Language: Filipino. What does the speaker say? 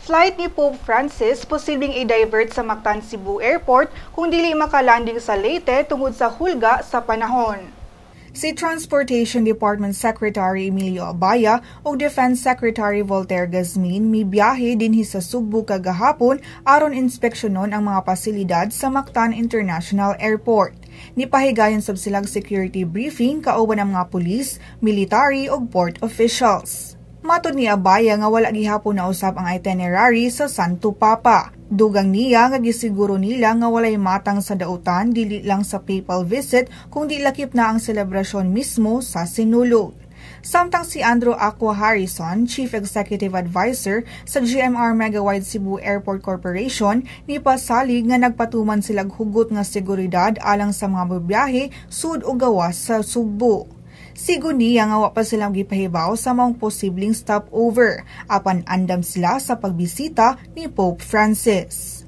Flight ni Pope Francis posibleng i-divert sa Mactan Cebu Airport kung dili makalanding sa Leyte tungod sa hulga sa panahon. Si Transportation Department Secretary Emilio Abaya o Defense Secretary Voltaire Gazmin mibiyahe dinhi sa Sugbo kagahapon aron inspeksyonon ang mga pasilidad sa Mactan International Airport. Nipahigayon sab silang security briefing kauban ang mga pulis, military ug port officials. Matod ni Abaya nga wala gihapon na usab ang itinerary sa Santo Papa. Dugang niya nga gisiguro nila nga walay matang sa dautan dili lang sa papal visit kundi lakip na ang selebrasyon mismo sa sinulog. Samtang si Andrew Aqua Harrison, Chief Executive Advisor sa GMR Megawide Cebu Airport Corporation, nipasalig nga nagpatuman silang hugot nga seguridad alang sa mga biyahe sud o gawas sa Sugbo. Sigo niya nga wa pa silang gipahibaw sa mga posibleng stopover, apan andam sila sa pagbisita ni Pope Francis.